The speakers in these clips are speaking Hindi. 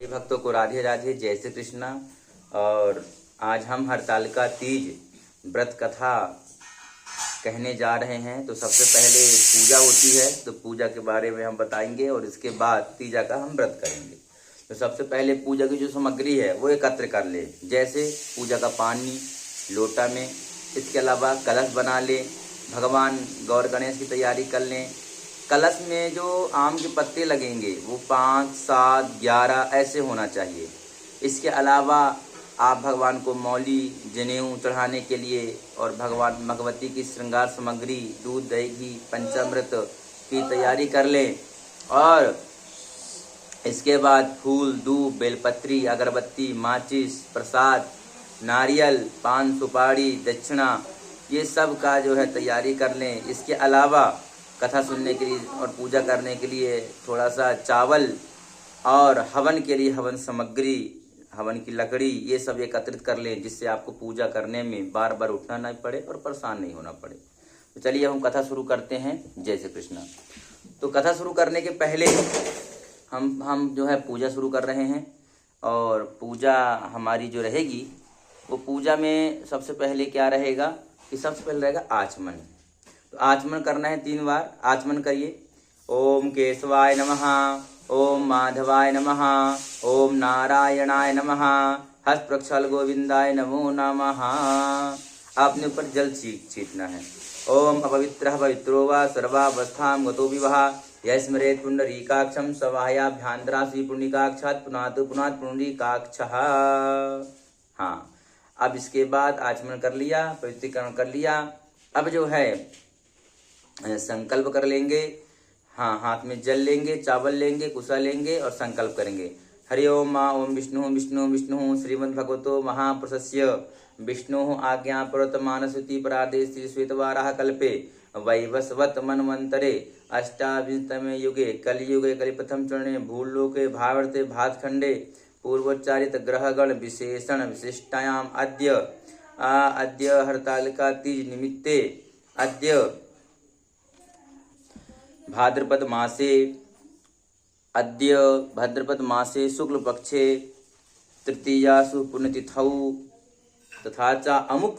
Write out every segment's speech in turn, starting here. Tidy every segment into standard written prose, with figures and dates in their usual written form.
भक्तों को राधे राधे, जय श्री कृष्णा। और आज हम हरतालिका तीज व्रत कथा कहने जा रहे हैं। तो सबसे पहले पूजा होती है, तो पूजा के बारे में हम बताएंगे और इसके बाद तीजा का हम व्रत करेंगे। तो सबसे पहले पूजा की जो सामग्री है वो एकत्र कर ले, जैसे पूजा का पानी लोटा में, इसके अलावा कलश बना ले, भगवान गौर गणेश की तैयारी कर लें। कलश में जो आम के पत्ते लगेंगे वो 5, 7, 11 ऐसे होना चाहिए। इसके अलावा आप भगवान को मौली जनेऊ चढ़ाने के लिए और भगवान भगवती की श्रृंगार सामग्री दूध दही घी पंचामृत की तैयारी कर लें। और इसके बाद फूल दूब बेलपत्री अगरबत्ती माचिस प्रसाद नारियल पान सुपारी दक्षिणा ये सब का जो है तैयारी कर लें। इसके अलावा कथा सुनने के लिए और पूजा करने के लिए थोड़ा सा चावल और हवन के लिए हवन सामग्री, हवन की लकड़ी, ये सब एकत्रित कर लें, जिससे आपको पूजा करने में बार बार उठना नहीं पड़े और परेशान नहीं होना पड़े। तो चलिए हम कथा शुरू करते हैं। जय श्री कृष्णा। तो कथा शुरू करने के पहले हम जो है पूजा शुरू कर रहे हैं। और पूजा हमारी जो रहेगी वो पूजा में सबसे पहले क्या रहेगा कि सबसे पहले रहेगा आचमन। तो आचमन करना है 3 बार। आचमन करिए। ओम केशवाय नमः, ओम माधवाय नमः, ओम नारायणाय नमः, हस्त प्रक्षाल गोविंदाय नमो नमः। आपने ऊपर जल छींटना है। ओम अपवित्रः पवित्रो वा सर्वावस्थां गतो विवाह यः स्मरेत् पुंडरीकाक्षं सवाहयाभ्यान्तरा श्री पुंडरीकाक्षात् पुनातु पुनात् पुंडरीकाक्षः। हाँ, अब इसके बाद आचमन कर लिया, पवित्रीकरण कर लिया। अब जो है संकल्प कर लेंगे। हाँ, हाथ में जल लेंगे, चावल लेंगे, कुसा लेंगे और संकल्प करेंगे। हरि ओम माँ ओम विष्णु विष्णु विष्णु श्रीमद् भगवतो महाप्रशस्य विष्णु आज्ञा प्रत मानसुति परादेश श्री श्वेतवाराह कल्पे वैवस्वत मनवंतरे अष्टाविंशतमे युगे कलियुगे कलिप्रथम चरणे भूलोके भावर्ते भातखंडे पूर्वोच्चारित ग्रहगण विशेषण विशिष्टायाम अद्य हरतालिका तीज निमित्ते अद्य भाद्रपद मासे शुक्ल पक्षे तृतीयासु पुण्यतिथौ तथा च अमुक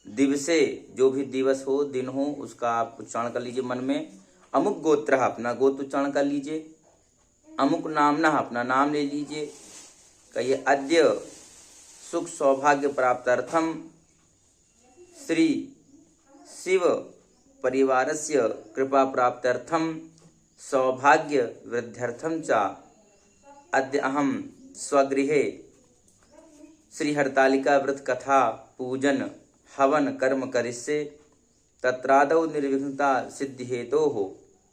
दिवसे, जो भी दिवस हो दिन हो उसका आप उच्चारण कर लीजिए मन में। अमुक गोत्र अपना गोत्र उच्चारण कर लीजिए। अमुक नामना अपना नाम ले लीजिए। कहिए अद्य सुख सौभाग्य प्राप्त्यर्थम श्री शिव परिवारस्य कृपा प्राप्त्यर्थम सौभाग्य वृद्ध्यर्थम च अद्य अहम स्वगृहे श्री हरतालिका व्रत कथा पूजन हवन कर्म करिष्ये तत्रादौ निर्विघ्नता सिद्धि हेतोः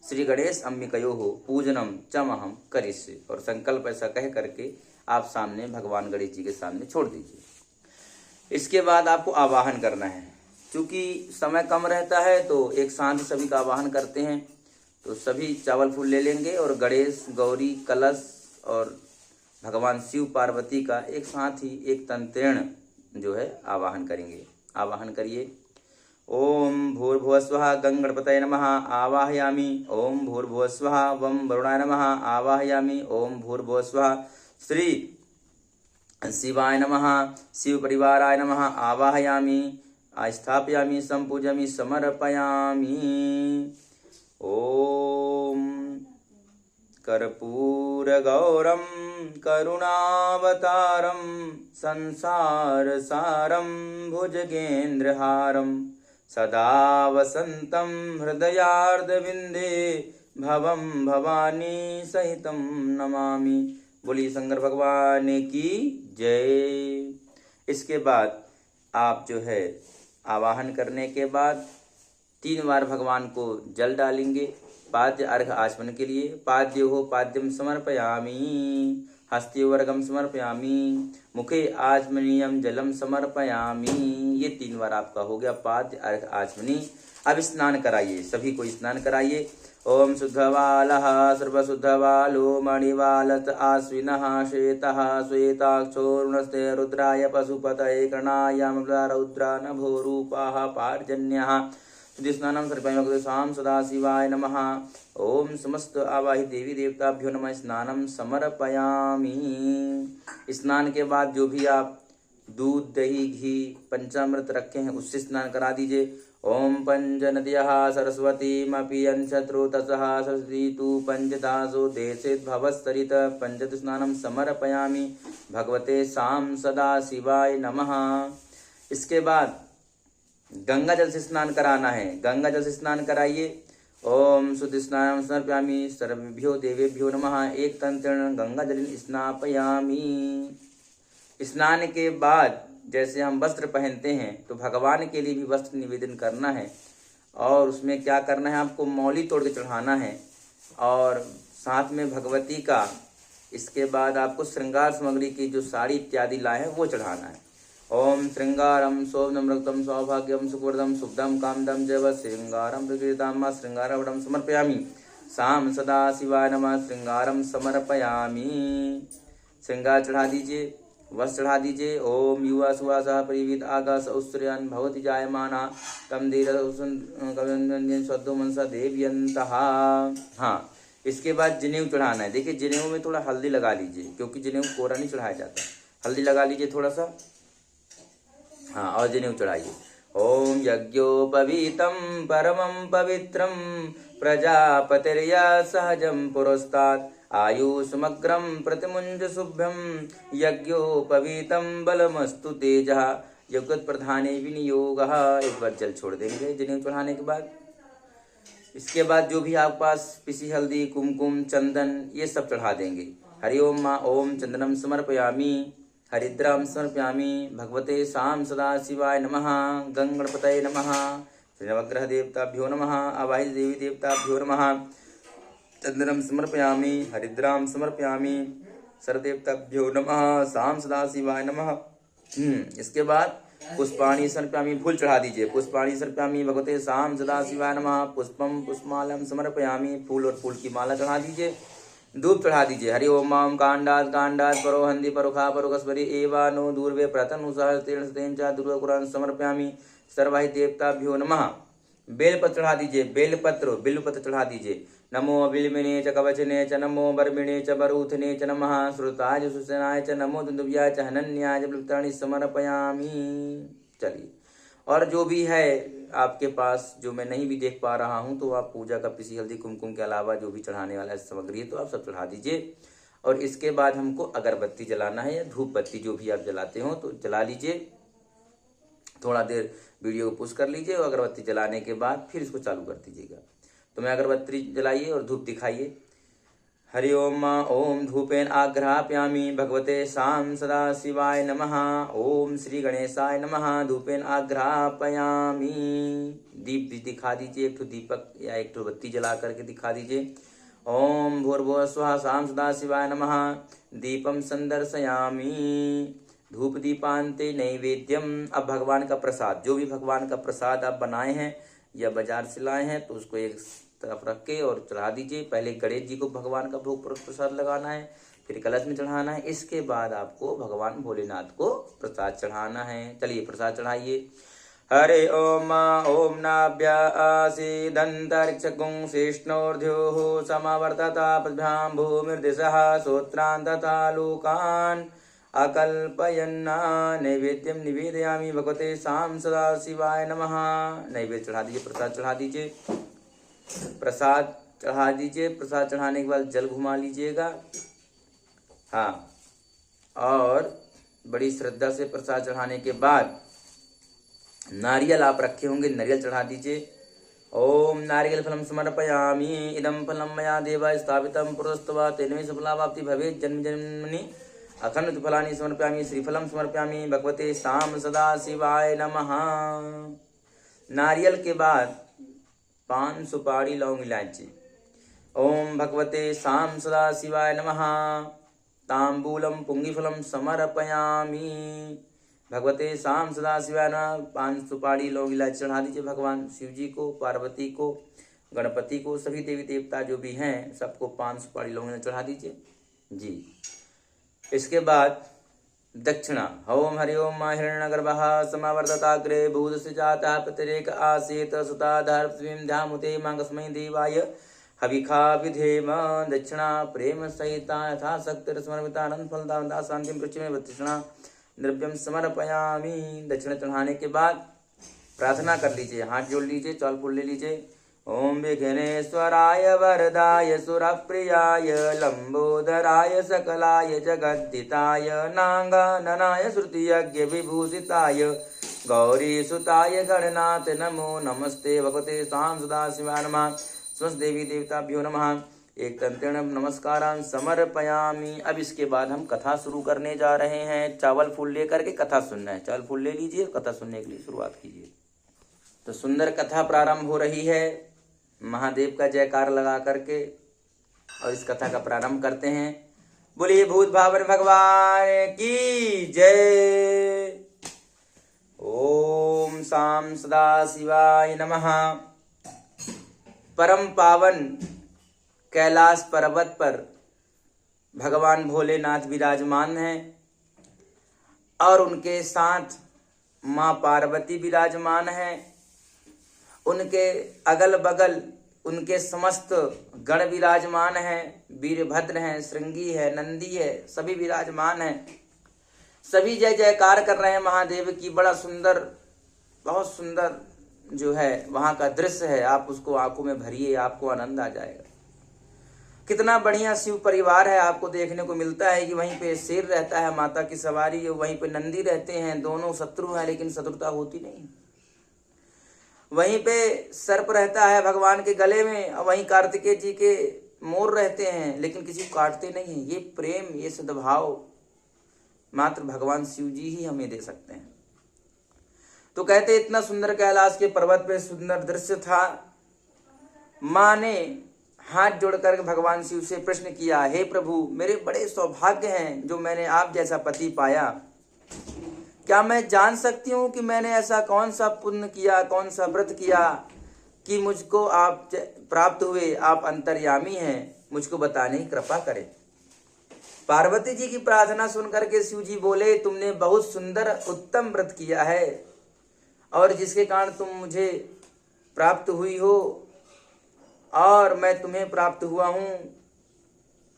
श्री गणेश अंबिकयोः पूजनम चमहम करिष्ये। और संकल्प ऐसा कह करके आप सामने भगवान गणेश जी के सामने छोड़ दीजिए। इसके बाद आपको आवाहन करना है। चूँकि समय कम रहता है तो एक साथ सभी का आवाहन करते हैं। तो सभी चावल फूल ले लेंगे और गणेश गौरी कलश और भगवान शिव पार्वती का एक साथ ही एक तंत्रेण जो है आवाहन करेंगे। आवाहन करिए। ओम भूर्भुवस्वः गं गणपतये नमः आवाहयामि। ओम भूर्भुवस्वः वं वरुणाय नमः आवाहयामि। ओम भूर्भुवस्वः श्री शिवाय नमः शिव परिवाराय नमः आवाहयामि स्थापयामि संपूजयामि समर्पयामि। ओम कर्पूरगौरं करुणावतारं संसारसारं भुजगेन्द्रहारं सदा वसन्तं हृदयार्धविन्दे भवं भवानी सहितं नमामि। बोलिए शंकर भगवान की जय। इसके बाद आप जो है आवाहन करने के बाद 3 बार भगवान को जल डालेंगे। पाद्य अर्घ आचमन के लिए पाद्यो हो पाद्यम समर्पयामि, हस्त्योर्घम समर्पयामि, मुखे आचमनीयम जलम समर्पयामि। ये 3 बार आपका हो गया पाद्य अर्घ आचमनी। अब स्नान कराइए, सभी को स्नान कराइए। ओम शुद्धवालः सर्वशुद्धवालो मणिवालत आश्विनः श्वेतः श्वेताक्षोर्णस्ते रुद्राय पशुपतये कर्णाय रुद्रा नभो रूपाः पार्जन्यः शुद्धि स्नानम समर्पयामि भगवते साम सदाशिवाय नमः। ओम समस्त आवाहित देवी देवताभ्यो नमः। स्नानम समर्पयामि। स्नान के बाद जो भी आप दूध दही घी पंचामृत रखे हैं उससे स्नान करा दीजिए। ओम पंच नद्यः सरस्वतीमपि अंशत्रो तसः सरस्वती तु पंचदासो देशेद भवस्तरित पंचत स्नानम समर्पयामि भगवते साम सदाशिवाय नमः। इसके बाद गंगा जल से स्नान कराना है। गंगा जल से स्नान कराइए। ओम शुद्ध स्नानम समर्पयामि सर्वेभ्यो देवेभ्यो नमः। एक तंत्रेण गंगा जल स्नापयामि। स्नान के बाद जैसे हम वस्त्र पहनते हैं तो भगवान के लिए भी वस्त्र निवेदन करना है और उसमें क्या करना है, आपको मौली तोड़ के चढ़ाना है और साथ में भगवती का। इसके बाद आपको श्रृंगार सामग्री की जो साड़ी इत्यादि लाए हैं वो चढ़ाना है। ओम श्रृंगारम शोभनम रक्तम सौभाग्यम सुखवर्धम शुभदम कामदम जय श्रृंगारम प्रकृताम श्रृंगारवडम समर्पयामि साम सदा शिवाय नमः। श्रृंगारम समर्पयामि। श्रृंगार चढ़ा दीजिए, वस्त्र चढ़ा दीजिए। ओम युवा सुवासा परिवित आकाश औश्वर्यान भवति जायमाना तम धीर स्वद्धो मनसा देव्यंतः। हाँ, इसके बाद जनेऊ चढ़ाना है। देखिए जनेऊ में थोड़ा हल्दी लगा लीजिए क्योंकि जनेऊ कोरा नहीं चढ़ाया जाता। हल्दी लगा लीजिए थोड़ा सा। हाँ, और जनेऊ चढ़ाइए। ओम यज्ञोपवीतम परमं पवित्रं प्रजापतिर्या सहजं पुरस्तात् आयुष्मग्रं प्रतिमुंज शुभ्यं यज्ञोपवीतं बलमस्तु तेजः यज्ञ प्रधाने विनियोगः। एक बार जल छोड़ देंगे जनेऊ चढ़ाने के बाद। इसके बाद जो भी आपके पास पिसी हल्दी कुमकुम चंदन ये सब चढ़ा देंगे। हरि ओम माँ ओम चंदनम समर्पयामि हरिद्राम समर्पयामि भगवते साम सदा शिवाय नमः। गंगणपतये नमः। नवग्रह देवताभ्यो नमः। आवाहित देवी देवताभ्यो नमः। चंदनम समर्पयामि हरिद्राम समर्पयामि सर्वदेवताभ्यो नमः। साम सदा शिवाय नमः। इसके बाद पुष्पाणि समर्पयामि। फूल चढ़ा दीजिए। पुष्पाणि समर्पयामि भगवते साम सदा शिवाय नमः। पुष्पम पुष्पमालम समर्पयामि। फूल और फूल की माला चढ़ा दीजिए। धूप चढ़ा दीजिए। हरि ओम माम कांडात कांडात परो हंदी परोखा परोकस्वरी एवानो दूर्वे प्रतनु सहस्तेन सतेन च दुर्वकुरान समर्पयामि सर्वाहि देवताभ्यो नमः। बेलपत्र चढ़ा दीजिए। बिल्वपत्र चढ़ा दीजिए। नमो बिल्विने च कवचने च नमो बर्मिणे च बरूथने च नमः। श्रुताय सुसेनाय च नमो दुंदुभ्याय च हनन्याय च बिल्वपत्राणि समर्पयामि। चलिए, और जो भी है आपके पास जो मैं नहीं भी देख पा रहा हूँ तो आप पूजा का पिसी हल्दी कुमकुम के अलावा जो भी चढ़ाने वाला सामग्री है तो आप सब चढ़ा दीजिए। और इसके बाद हमको अगरबत्ती जलाना है या धूप बत्ती जो भी आप जलाते हो तो जला लीजिए। थोड़ा देर वीडियो को पुश कर लीजिए और अगरबत्ती जलाने के बाद फिर इसको चालू कर दीजिएगा। तो मैं अगरबत्ती जलाइए और धूप दिखाइए। हरि ओम ओम धूपेन आग्रहाप्यामि भगवते साम सदा शिवाय नमः। ओम श्री गणेशाय नमः। धूपेन आग्रहाप्यामि। दीप भी दिखा दीजिए, एक तो दीपक या एक तो बत्ती जला करके दिखा दीजिए। ओम भूर्भुवः स्वः साम सदा शिवाय नमः। दीपम संदर्शयामि। धूप दीपांते नैवेद्यम। अब भगवान का प्रसाद, जो भी भगवान का प्रसाद आप बनाए हैं या बाजार से लाए हैं तो उसको एक तरफ रख के और चढ़ा दीजिए। पहले गणेश जी को भगवान का भोग प्रसाद लगाना है, फिर कलश में चढ़ाना है। इसके बाद आपको भगवान भोलेनाथ को प्रसाद चढ़ाना है। चलिए प्रसाद चढ़ाइए। हरे ओम ओम नाभ्या आसीदंतरिक्षकुं शेष्णोर्ध्योः समावर्तता पद्भ्यां भूमिर्दिशः श्रोत्रान्तता लोकान् अकल्पयन्ना। नैवेद्यम निवेदयामि भगवते साम सदा शिवाय नमः। नैवेद्य चढ़ा दीजिए, प्रसाद चढ़ा दीजिए। प्रसाद चढ़ा दीजिए। प्रसाद चढ़ाने के बाद जल घुमा लीजिएगा। हाँ, और बड़ी श्रद्धा से प्रसाद चढ़ाने के बाद नारियल आप रखे होंगे, नारियल चढ़ा दीजिए। ओम नारियल फलम समर्पयामि इदम फलम मया देवा स्थापितम पुरस्तवा तेन सफलावाप्ति भवेत् जन्म जन्मनि अखंड फलानि समर्पयामि। श्रीफलम समर्पयामि भगवते साम सदा शिवाय नमः। नारियल के बाद पान सुपारी लौंग इलायची। ओम भगवते साम सदा शिवाय नमः। तांबूलम पुंगीफलम समर्पयामि भगवते साम सदा शिवाय नमः। पान सुपारी लौंग इलायची चढ़ा दीजिए भगवान शिव जी को, पार्वती को, गणपति को, सभी देवी देवता जो भी हैं सबको पान सुपारी लौंग चढ़ा दीजिए जी। इसके बाद दक्षिणा ओम हरि ओम हिरण्यगर्भः समावर्तताग्रे भूतस्य जातः प्रतिरेक आसीत् सुताधर्पस्वीं ध्यामुते मांगस्मै देवाय हविखा विधेम। दक्षिणा प्रेम सहिता यथा शक्ति समर्पितानंद फलदा शांति पृथ्वी में दक्षिणा द्रव्यम समर्पयामि। दक्षिणा चढ़ाने के बाद प्रार्थना कर लीजिए, हाथ जोड़ लीजिए, चावल फूल ले लीजिए। ओम विघ्नेश्वराय वरदाय सुरप्रियाय लंबोदराय सकलाय जगद्दिताय नागाननाय श्रुतियज्ञ विभूषिताय गौरीसुताय गणनाथ नमो नमस्ते भगवते सां सदाशिवाय नमः। स्वस्ति देवी देवताभ्यो नमः। एक तंत्रेण नमस्कारान् समर्पयामि। अब इसके बाद हम कथा शुरू करने जा रहे हैं। चावल फूल लेकर के कथा सुनना है। चावल फूल ले लीजिए, कथा सुनने के लिए शुरुआत कीजिए। तो सुंदर कथा प्रारंभ हो रही है। महादेव का जयकार लगा करके और इस कथा का प्रारंभ करते हैं। बोलिए भूत भावन भगवान की जय। ओम शाम सदा शिवाय नमः। परम पावन कैलाश पर्वत पर भगवान भोलेनाथ विराजमान हैं और उनके साथ माँ पार्वती विराजमान हैं। उनके अगल बगल उनके समस्त गण विराजमान हैं। वीरभद्र हैं, श्रृंगी है, नंदी है, सभी विराजमान हैं। सभी जय जयकार कर रहे हैं महादेव की। बड़ा सुंदर, बहुत सुंदर जो है वहाँ का दृश्य है। आप उसको आंखों में भरिए, आपको आनंद आ जाएगा। कितना बढ़िया शिव परिवार है। आपको देखने को मिलता है कि वहीं पे शेर रहता है, माता की सवारी है, वहीं पे नंदी रहते हैं। दोनों शत्रु हैं लेकिन शत्रुता होती नहीं। वहीं पे सर्प रहता है भगवान के गले में, और वहीं कार्तिकेय जी के मोर रहते हैं लेकिन किसी को काटते नहीं हैं। ये प्रेम, ये सद्भाव मात्र भगवान शिव जी ही हमें दे सकते हैं। तो कहते इतना सुंदर कैलाश के पर्वत पे सुंदर दृश्य था। माँ ने हाथ जोड़कर भगवान शिव से प्रश्न किया, हे प्रभु, मेरे बड़े सौभाग्य हैं जो मैंने आप जैसा पति पाया। क्या मैं जान सकती हूँ कि मैंने ऐसा कौन सा पुण्य किया, कौन सा व्रत किया कि मुझको आप प्राप्त हुए? आप अंतर्यामी हैं, मुझको बताने की कृपा करें। पार्वती जी की प्रार्थना सुन करके शिव जी बोले, तुमने बहुत सुंदर उत्तम व्रत किया है और जिसके कारण तुम मुझे प्राप्त हुई हो और मैं तुम्हें प्राप्त हुआ हूँ।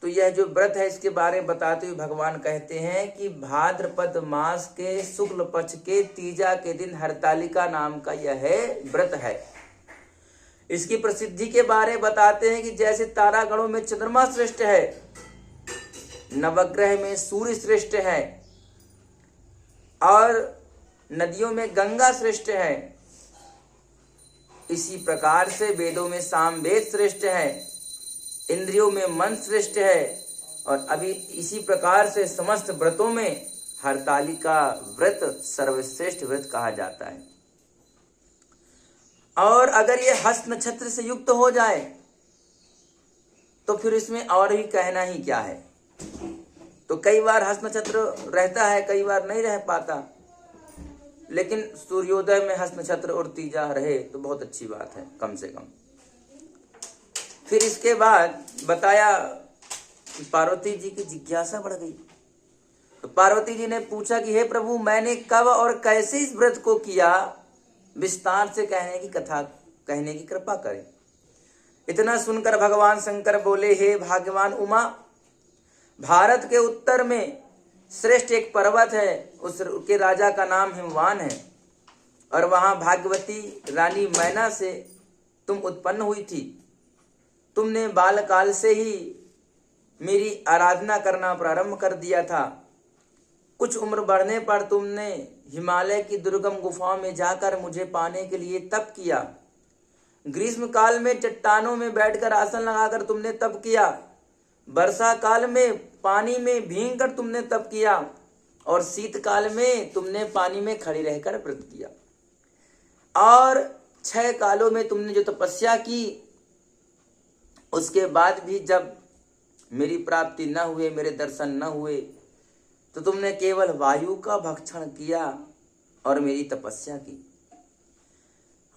तो यह जो व्रत है इसके बारे में बताते हुए भगवान कहते हैं कि भाद्रपद मास के शुक्ल पक्ष के तीजा के दिन हरतालिका नाम का यह व्रत है। इसकी प्रसिद्धि के बारे में बताते हैं कि जैसे तारागणों में चंद्रमा श्रेष्ठ है, नवग्रह में सूर्य श्रेष्ठ है और नदियों में गंगा श्रेष्ठ है, इसी प्रकार से वेदों में सामवेद श्रेष्ठ है, इंद्रियों में मन श्रेष्ठ है और अभी इसी प्रकार से समस्त व्रतों में हरतालिका व्रत सर्वश्रेष्ठ व्रत कहा जाता है। और अगर ये हस्त नक्षत्र से युक्त हो जाए तो फिर इसमें और भी कहना ही क्या है। तो कई बार हस्त नक्षत्र रहता है, कई बार नहीं रह पाता, लेकिन सूर्योदय में हस्त नक्षत्र और तीजा रहे तो बहुत अच्छी बात है कम से कम। फिर इसके बाद बताया कि पार्वती जी की जिज्ञासा बढ़ गई। तो पार्वती जी ने पूछा कि हे प्रभु, मैंने कब और कैसे इस व्रत को किया, विस्तार से कहने की कथा कहने की कृपा करें। इतना सुनकर भगवान शंकर बोले, हे भाग्यवान उमा, भारत के उत्तर में श्रेष्ठ एक पर्वत है, उसके राजा का नाम हिमवान है और वहां भाग्यवती रानी मैना से तुम उत्पन्न हुई थी। तुमने बालकाल से ही मेरी आराधना करना प्रारंभ कर दिया था। कुछ उम्र बढ़ने पर तुमने हिमालय की दुर्गम गुफाओं में जाकर मुझे पाने के लिए तप किया। ग्रीष्म काल में चट्टानों में बैठकर आसन लगाकर तुमने तप किया। वर्षा काल में पानी में भीगकर तुमने तप किया और शीतकाल में तुमने पानी में खड़ी रहकर व्रत किया। और 6 कालों में तुमने जो तपस्या की, उसके बाद भी जब मेरी प्राप्ति न हुए, मेरे दर्शन न हुए, तो तुमने केवल वायु का भक्षण किया और मेरी तपस्या की।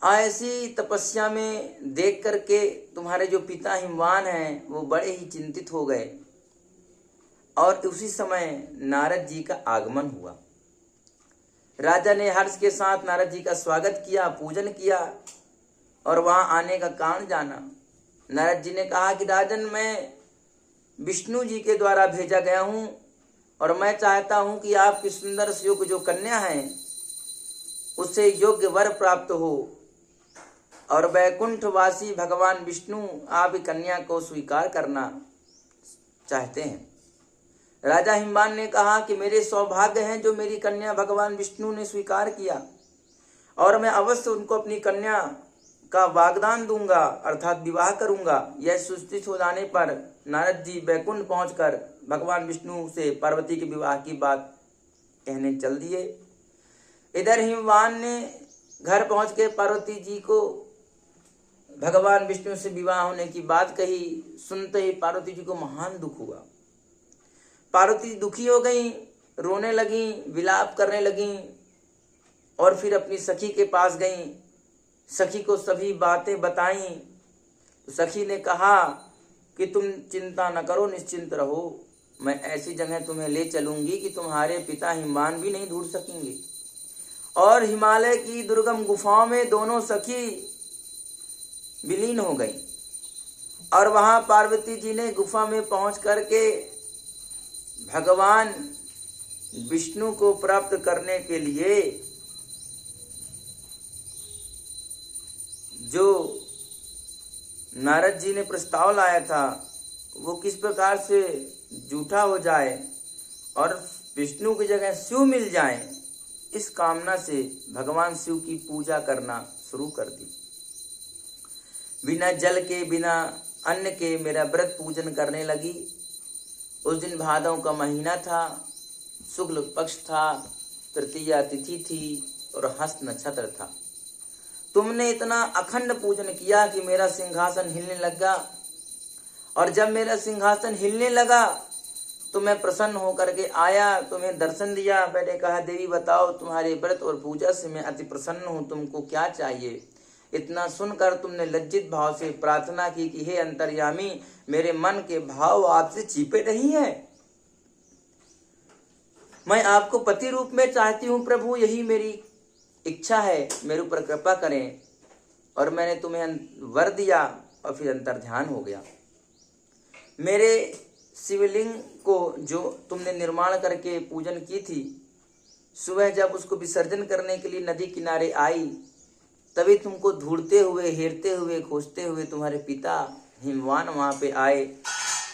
ऐसी तपस्या में देख करके तुम्हारे जो पिता हिमवान हैं वो बड़े ही चिंतित हो गए और उसी समय नारद जी का आगमन हुआ। राजा ने हर्ष के साथ नारद जी का स्वागत किया, पूजन किया और वहां आने का कारण जाना। नारद जी ने कहा कि राजन, मैं विष्णु जी के द्वारा भेजा गया हूं और मैं चाहता हूं कि आपकी सुंदर सुयोग जो कन्या है उससे योग्य वर प्राप्त हो और वैकुंठवासी भगवान विष्णु आप कन्या को स्वीकार करना चाहते हैं। राजा हिमवान ने कहा कि मेरे सौभाग्य हैं जो मेरी कन्या भगवान विष्णु ने स्वीकार किया और मैं अवश्य उनको अपनी कन्या का वाग्दान दूंगा अर्थात विवाह करूंगा। यह सुनिश्चित हो जाने पर नारद जी वैकुंठ पहुंचकर भगवान विष्णु से पार्वती के विवाह की बात कहने चल दिए। इधर हिमवान ने घर पहुंच के पार्वती जी को भगवान विष्णु से विवाह होने की बात कही। सुनते ही पार्वती जी को महान दुख हुआ। पार्वती जी दुखी हो गई, रोने लगी, विलाप करने लगी और फिर अपनी सखी के पास गई। सखी को सभी बातें बताई। तो सखी ने कहा कि तुम चिंता न करो, निश्चिंत रहो, मैं ऐसी जगह तुम्हें ले चलूंगी कि तुम्हारे पिता हिमवान भी नहीं ढूंढ सकेंगे। और हिमालय की दुर्गम गुफाओं में दोनों सखी विलीन हो गई और वहां पार्वती जी ने गुफा में पहुंच करके भगवान विष्णु को प्राप्त करने के लिए जो नारद जी ने प्रस्ताव लाया था वो किस प्रकार से झूठा हो जाए और विष्णु की जगह शिव मिल जाए, इस कामना से भगवान शिव की पूजा करना शुरू कर दी। बिना जल के बिना अन्न के मेरा व्रत पूजन करने लगी। उस दिन भादव का महीना था, शुक्ल पक्ष था, तृतीया तिथि थी और हस्त नक्षत्र था। तुमने इतना अखंड पूजन किया कि मेरा सिंहासन हिलने लगा और जब मेरा सिंहासन हिलने लगा तो मैं प्रसन्न होकर के आया, तुम्हें दर्शन दिया। मैंने कहा देवी बताओ, तुम्हारे व्रत और पूजा से मैं अति प्रसन्न हूँ, तुमको क्या चाहिए। इतना सुनकर तुमने लज्जित भाव से प्रार्थना की कि हे अंतर्यामी, मेरे मन के भाव आपसे छिपे नहीं है, मैं आपको पति रूप में चाहती हूँ प्रभु, यही मेरी इच्छा है, मेरे ऊपर कृपा करें। और मैंने तुम्हें वर दिया और फिर अंतर्ध्यान हो गया। मेरे शिवलिंग को जो तुमने निर्माण करके पूजन की थी, सुबह जब उसको विसर्जन करने के लिए नदी किनारे आई, तभी तुमको ढूंढते हुए, हेरते हुए, खोजते हुए तुम्हारे पिता हिमवान वहां पे आए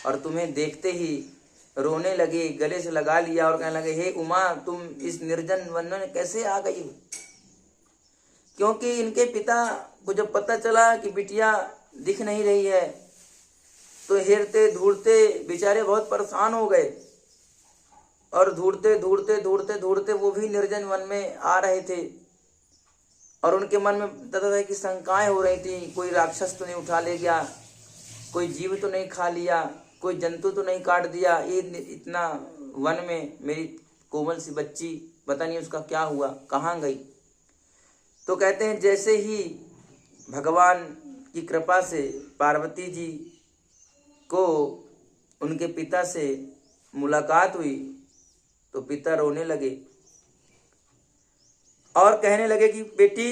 और तुम्हें देखते ही रोने लगे, गले से लगा लिया और कहने लगे, हे उमा, तुम इस निर्जन वन में कैसे आ गई हो। क्योंकि इनके पिता को जब पता चला कि बिटिया दिख नहीं रही है तो हेरते ढूंढते बेचारे बहुत परेशान हो गए और ढूंढते ढूंढते ढूंढते ढूंढते वो भी निर्जन वन में आ रहे थे और उनके मन में तरह की शंकाएं हो रही थी, कोई राक्षस तो नहीं उठा ले गया, कोई जीव तो नहीं खा लिया, कोई जंतु तो नहीं काट दिया, ये इतना वन में मेरी कोमल सी बच्ची पता नहीं उसका क्या हुआ, कहाँ गई। तो कहते हैं जैसे ही भगवान की कृपा से पार्वती जी को उनके पिता से मुलाकात हुई तो पिता रोने लगे और कहने लगे कि बेटी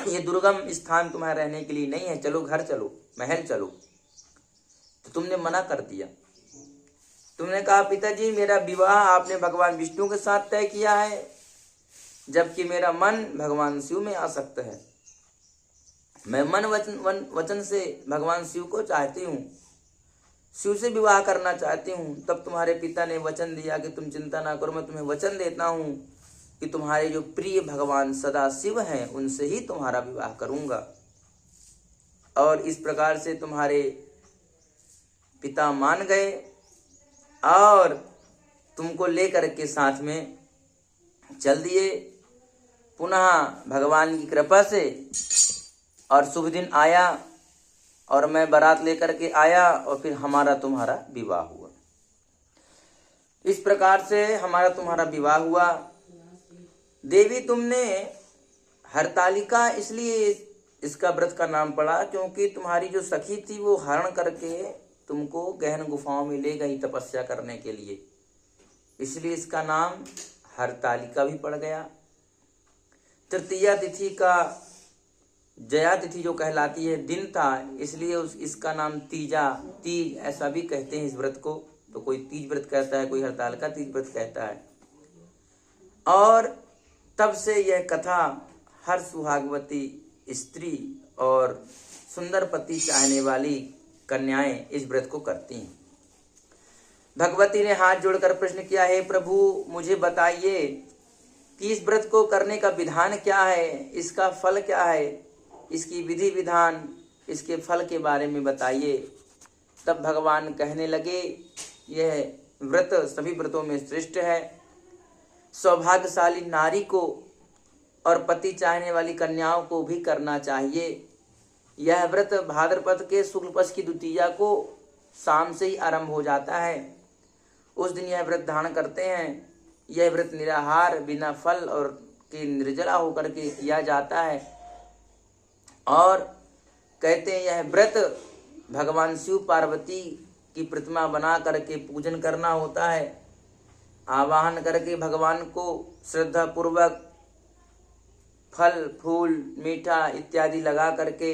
ये दुर्गम स्थान तुम्हारे रहने के लिए नहीं है, चलो घर चलो, महल चलो। तो तुमने मना कर दिया। तुमने कहा पिताजी मेरा विवाह आपने भगवान विष्णु के साथ तय किया है, जबकि मेरा मन भगवान शिव में आसक्त है। मैं मन वचन से भगवान शिव को चाहती हूँ, शिव से विवाह करना चाहती हूँ। तब तुम्हारे पिता ने वचन दिया कि तुम चिंता ना करो, मैं तुम्हें वचन देता हूँ कि तुम्हारे जो प्रिय भगवान सदा शिव हैं उनसे ही तुम्हारा विवाह करूँगा। और इस प्रकार से तुम्हारे पिता मान गए और तुमको लेकर के साथ में चल दिए। पुनः भगवान की कृपा से और शुभ दिन आया और मैं बारात लेकर के आया और फिर हमारा तुम्हारा विवाह हुआ। इस प्रकार से हमारा तुम्हारा विवाह हुआ। देवी तुमने हरतालिका इसलिए इसका व्रत का नाम पड़ा क्योंकि तुम्हारी जो सखी थी वो हरण करके तुमको गहन गुफाओं में ले गई तपस्या करने के लिए, इसलिए इसका नाम हरतालिका भी पड़ गया। तृतीया तिथि का जया तिथि जो कहलाती है दिन था, इसलिए इसका नाम तीजा, तीज ऐसा भी कहते हैं इस व्रत को। तो कोई तीज व्रत कहता है, कोई हरतालिका तीज व्रत कहता है। और तब से यह कथा हर सुहागवती स्त्री और सुंदर पति चाहने वाली कन्याएं इस व्रत को करती हैं। भगवती ने हाथ जोड़कर प्रश्न किया, हे प्रभु मुझे बताइए कि इस व्रत को करने का विधान क्या है, इसका फल क्या है, इसकी विधि विधान, इसके फल के बारे में बताइए। तब भगवान कहने लगे, यह व्रत सभी व्रतों में श्रेष्ठ है। सौभाग्यशाली नारी को और पति चाहने वाली कन्याओं को भी करना चाहिए। यह व्रत भाद्रपद के शुक्ल पक्ष की द्वितीया को शाम से ही आरंभ हो जाता है। उस दिन यह व्रत धारण करते हैं। यह व्रत निराहार बिना फल और के निर्जला होकर के किया जाता है। और कहते हैं यह व्रत भगवान शिव पार्वती की प्रतिमा बना करके पूजन करना होता है। आवाहन करके भगवान को श्रद्धा पूर्वक फल फूल मीठा इत्यादि लगा करके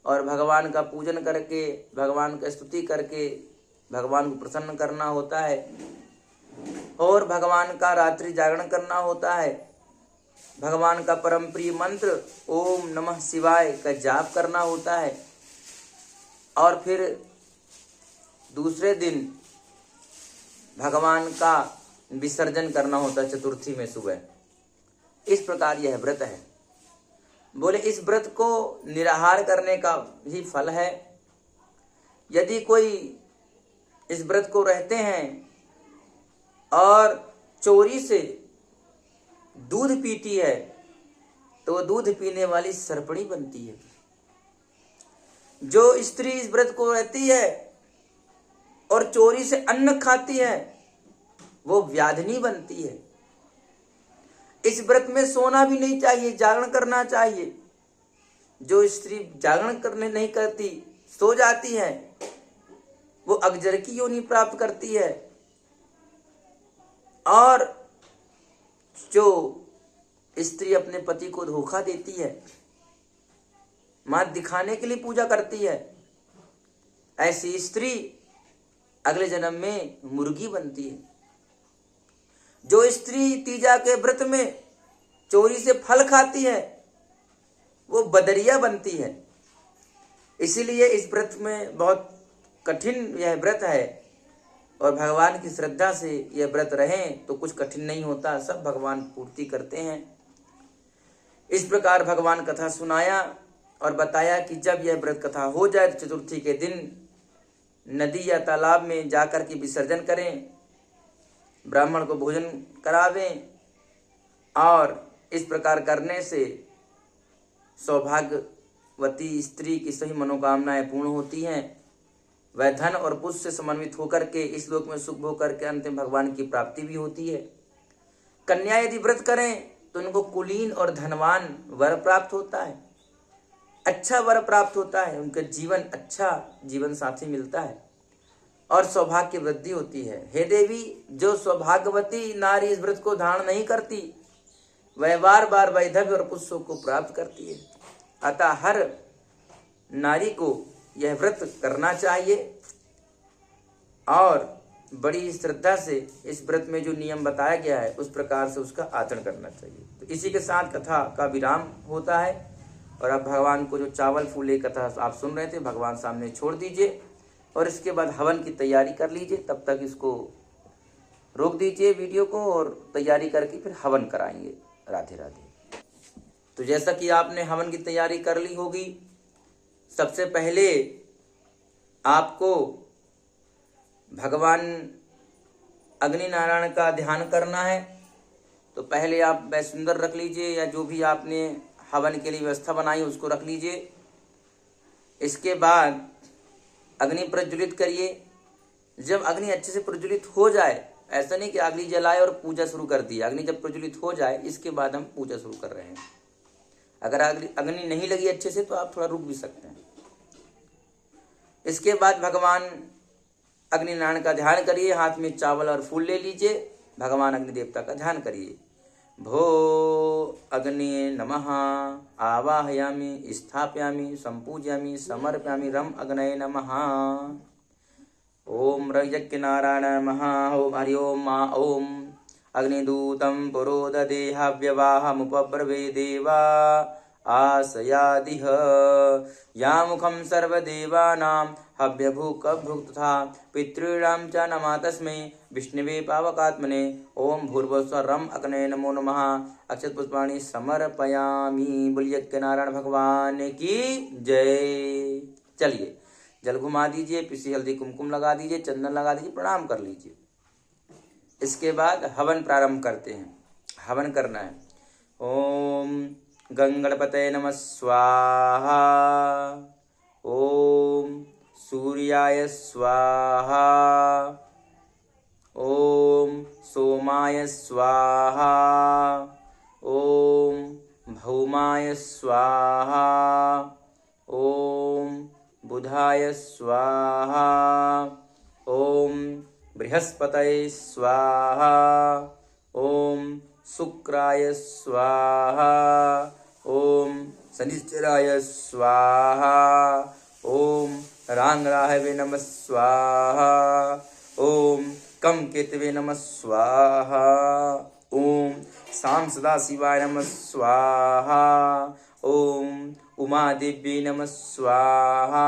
और भगवान का पूजन करके, भगवान का स्तुति करके भगवान को प्रसन्न करना होता है। और भगवान का रात्रि जागरण करना होता है। भगवान का परम प्रिय मंत्र ओम नमः शिवाय का जाप करना होता है। और फिर दूसरे दिन भगवान का विसर्जन करना होता है चतुर्थी में सुबह। इस प्रकार यह व्रत है। बोले इस व्रत को निराहार करने का भी फल है। यदि कोई इस व्रत को रहते हैं और चोरी से दूध पीती है तो वो दूध पीने वाली सर्पणी बनती है। जो स्त्री इस व्रत को रहती है और चोरी से अन्न खाती है वो व्याधिनी बनती है। इस व्रत में सोना भी नहीं चाहिए, जागरण करना चाहिए। जो स्त्री जागरण करने नहीं करती, सो जाती है, वो अगजर की योनि प्राप्त करती है। और जो स्त्री अपने पति को धोखा देती है, मां दिखाने के लिए पूजा करती है, ऐसी स्त्री अगले जन्म में मुर्गी बनती है। जो स्त्री तीजा के व्रत में चोरी से फल खाती है वो बदरिया बनती है। इसीलिए इस व्रत में बहुत कठिन यह व्रत है और भगवान की श्रद्धा से यह व्रत रहें तो कुछ कठिन नहीं होता, सब भगवान पूर्ति करते हैं। इस प्रकार भगवान कथा सुनाया और बताया कि जब यह व्रत कथा हो जाए तो चतुर्थी के दिन नदी या तालाब में जाकर के विसर्जन करें, ब्राह्मण को भोजन करावें। और इस प्रकार करने से सौभाग्यवती स्त्री की सही मनोकामनाएं पूर्ण होती हैं। वह धन और पुष्ट से समन्वित होकर के इस लोक में सुख भोग करके अंतिम भगवान की प्राप्ति भी होती है। कन्या यदि व्रत करें तो उनको कुलीन और धनवान वर प्राप्त होता है, अच्छा वर प्राप्त होता है, उनका जीवन अच्छा जीवन साथी मिलता है और सौभाग्य की वृद्धि होती है। हे देवी, जो सौभाग्यवती नारी इस व्रत को धारण नहीं करती वह बार बार वैधव्य और पुष्पों को प्राप्त करती है। अतः हर नारी को यह व्रत करना चाहिए और बड़ी श्रद्धा से इस व्रत में जो नियम बताया गया है उस प्रकार से उसका आचरण करना चाहिए। तो इसी के साथ कथा का विराम होता है। और अब भगवान को जो चावल फूले कथा आप सुन रहे थे भगवान सामने छोड़ दीजिए और इसके बाद हवन की तैयारी कर लीजिए। तब तक इसको रोक दीजिए वीडियो को और तैयारी करके फिर हवन कराएंगे। राधे राधे। तो जैसा कि आपने हवन की तैयारी कर ली होगी, सबसे पहले आपको भगवान अग्नि नारायण का ध्यान करना है। तो पहले आप बैसुंदर रख लीजिए या जो भी आपने हवन के लिए व्यवस्था बनाई उसको रख लीजिए। इसके बाद अग्नि प्रज्वलित करिए। जब अग्नि अच्छे से प्रज्वलित हो जाए, ऐसा नहीं कि अग्नि जलाए और पूजा शुरू कर दी, अग्नि जब प्रज्वलित हो जाए इसके बाद हम पूजा शुरू कर रहे हैं। अगर अग्नि नहीं लगी अच्छे से तो आप थोड़ा रुक भी सकते हैं। इसके बाद भगवान अग्निनारायण का ध्यान करिए, हाथ में चावल और फूल ले लीजिए, भगवान अग्नि देवता का ध्यान करिए। भो अग्नि नमः आवाहयामि स्थापयामि संपूजयामि समर्पयामि रम अग्नये नमः। ओम यज्ञनारायण नमः। ओम हरि ओम मा ओम अग्निदूतं पुरोददे हव्यवाहमुपब्रवे देवा आसयादिह यामुखं सर्वदेवानां हव्यभुक्भुक् तथा पितॄणां च नमः तस्मै विष्णवे पावकात्मने। ओम भूर्भुवस्सुवः रम अग्नये नमो नमः। अक्षत पुष्पाणि समर्पयामि। बोलिए यज्ञनारायण भगवान की जय। चलिए जल घुमा दीजिए, पिसी हल्दी कुमकुम लगा दीजिए, चंदन लगा दीजिए, प्रणाम कर लीजिए। इसके बाद हवन प्रारंभ करते हैं। हवन करना है। ओम गंगणपतये नमः स्वाहा। ओम सूर्याय स्वाहा। ओम सोमाय स्वाहा। ओम भौमाय स्वाहा। ओम बुधाय स्वाहा। ओम बृहस्पतये स्वाहा। ओम शुक्राय स्वाहा। ओम शनिश्चराय स्वाहा। ओम रांगराहवे नमः स्वाहा। ओम कम केतवे नमः स्वाहा। ओम शाम सदाशिवाय नमः स्वाहा। ओम उमा देवी नमः स्वाहा।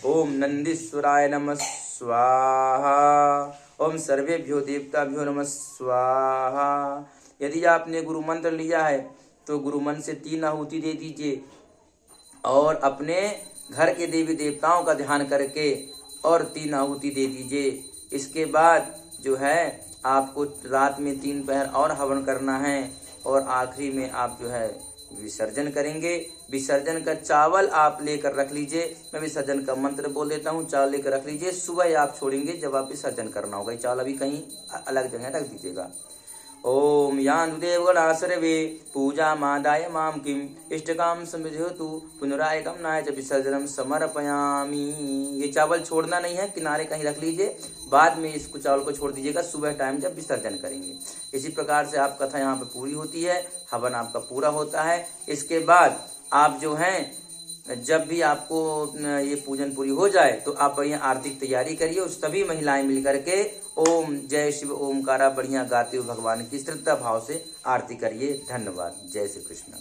ओम नंदीश्वराय नमः स्वाहा। ओम सर्वेभ्यो देवताभ्यो नमः स्वाहा। यदि आपने गुरु मंत्र लिया है तो गुरु मंत्र से 3 आहुति दे दीजिए और अपने घर के देवी देवताओं का ध्यान करके और 3 आहुति दे दीजिए। इसके बाद जो है आपको रात में 3 पहर और हवन करना है और आखिरी में आप जो है विसर्जन करेंगे। विसर्जन का चावल आप लेकर रख लीजिए। मैं विसर्जन का मंत्र बोल देता हूँ, चावल लेकर रख लीजिए। सुबह आप छोड़ेंगे जब आप विसर्जन करना होगा। चावल अभी कहीं अलग जगह रख दीजिएगा। ओम यान देवगणा सर्वे पूजा मादाय माम किम इष्टकाम समृद्धोतु पुनरायकम नाय च विसर्जनम समर्पयामि। ये चावल छोड़ना नहीं है, किनारे कहीं रख लीजिए। बाद में इसको चावल को छोड़ दीजिएगा सुबह टाइम जब विसर्जन करेंगे। इसी प्रकार से आप कथा यहाँ पे पूरी होती है, हवन आपका पूरा होता है। इसके बाद आप जो हैं जब भी आपको ये पूजन पूरी हो जाए तो आप बढ़िया आरती की तैयारी करिए। उस सभी महिलाएं मिल करके ओम जय शिव ओमकारा बढ़िया गाते हुए भगवान की श्रद्धा भाव से आरती करिए। धन्यवाद। जय श्री कृष्ण।